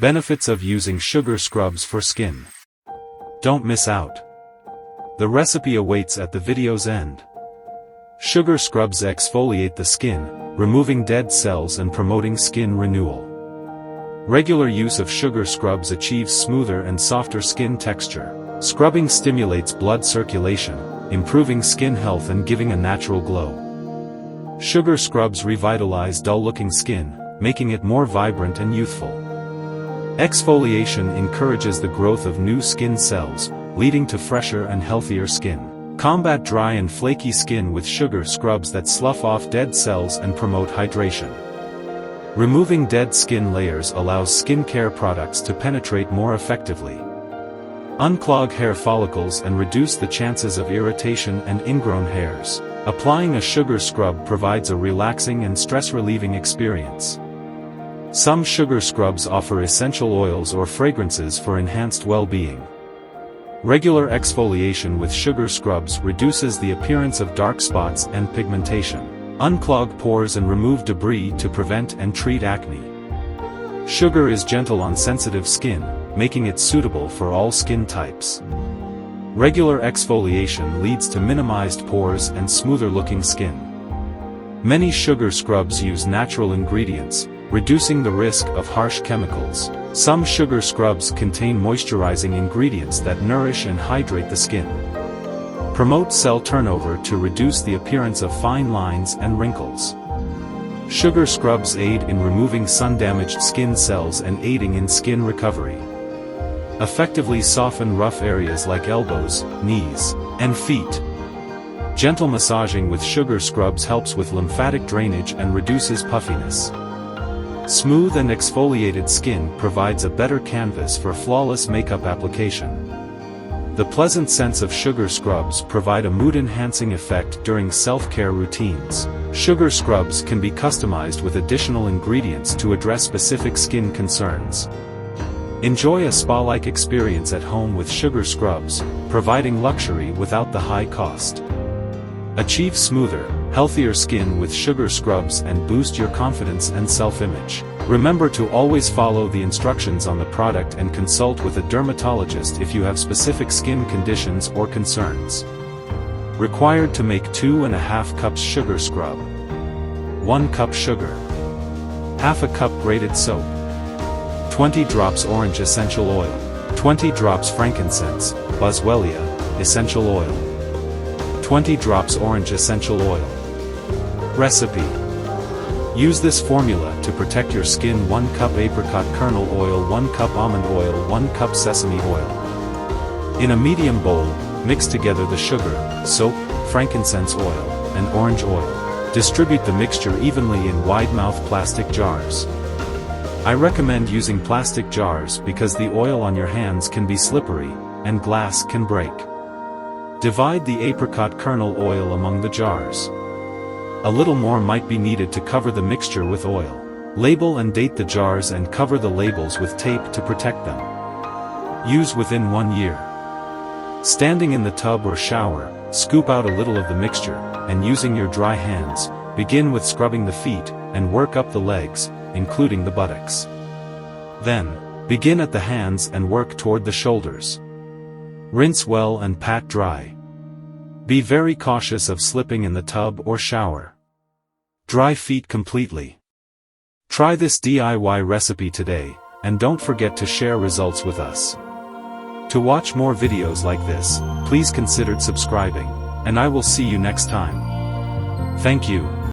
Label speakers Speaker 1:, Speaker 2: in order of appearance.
Speaker 1: Benefits of using sugar scrubs for skin. Don't miss out. The recipe awaits at the video's end. Sugar scrubs exfoliate the skin, removing dead cells and promoting skin renewal. Regular use of sugar scrubs achieves smoother and softer skin texture. Scrubbing stimulates blood circulation, improving skin health and giving a natural glow. Sugar scrubs revitalize dull-looking skin, making it more vibrant and youthful. Exfoliation encourages the growth of new skin cells, leading to fresher and healthier skin. Combat dry and flaky skin with sugar scrubs that slough off dead cells and promote hydration. Removing dead skin layers allows skincare products to penetrate more effectively. Unclog hair follicles and reduce the chances of irritation and ingrown hairs. Applying a sugar scrub provides a relaxing and stress-relieving experience. Some sugar scrubs offer essential oils or fragrances for enhanced well-being. Regular exfoliation with sugar scrubs reduces the appearance of dark spots and pigmentation. Unclog pores and remove debris to prevent and treat acne. Sugar is gentle on sensitive skin, making it suitable for all skin types. Regular exfoliation leads to minimized pores and smoother-looking skin. Many sugar scrubs use natural ingredients, reducing the risk of harsh chemicals. Some sugar scrubs contain moisturizing ingredients that nourish and hydrate the skin. Promote cell turnover to reduce the appearance of fine lines and wrinkles. Sugar scrubs aid in removing sun-damaged skin cells and aiding in skin recovery. Effectively soften rough areas like elbows, knees, and feet. Gentle massaging with sugar scrubs helps with lymphatic drainage and reduces puffiness. Smooth and exfoliated skin provides a better canvas for flawless makeup application. The pleasant scents of sugar scrubs provide a mood-enhancing effect during self-care routines. Sugar scrubs can be customized with additional ingredients to address specific skin concerns. Enjoy a spa-like experience at home with sugar scrubs, providing luxury without the high cost. Achieve smoother, healthier skin with sugar scrubs and boost your confidence and self-image. Remember to always follow the instructions on the product and consult with a dermatologist if you have specific skin conditions or concerns. Required to make 2½ cups sugar scrub. 1 cup sugar. Half a cup grated soap. 20 drops orange essential oil. 20 drops frankincense, boswellia, essential oil. 20 drops orange essential oil. Recipe. Use this formula to protect your skin: 1 cup apricot kernel oil, 1 cup almond oil, 1 cup sesame oil. In a medium bowl, mix together the sugar, soap, frankincense oil, and orange oil. Distribute the mixture evenly in wide-mouth plastic jars. I recommend using plastic jars because the oil on your hands can be slippery, and glass can break. Divide the apricot kernel oil among the jars. A little more might be needed to cover the mixture with oil. Label and date the jars and cover the labels with tape to protect them. Use within 1 year. Standing in the tub or shower, scoop out a little of the mixture, and using your dry hands, begin with scrubbing the feet, and work up the legs, including the buttocks. Then, begin at the hands and work toward the shoulders. Rinse well and pat dry. Be very cautious of slipping in the tub or shower. Dry feet completely. Try this DIY recipe today, and don't forget to share results with us. To watch more videos like this, please consider subscribing, and I will see you next time. Thank you.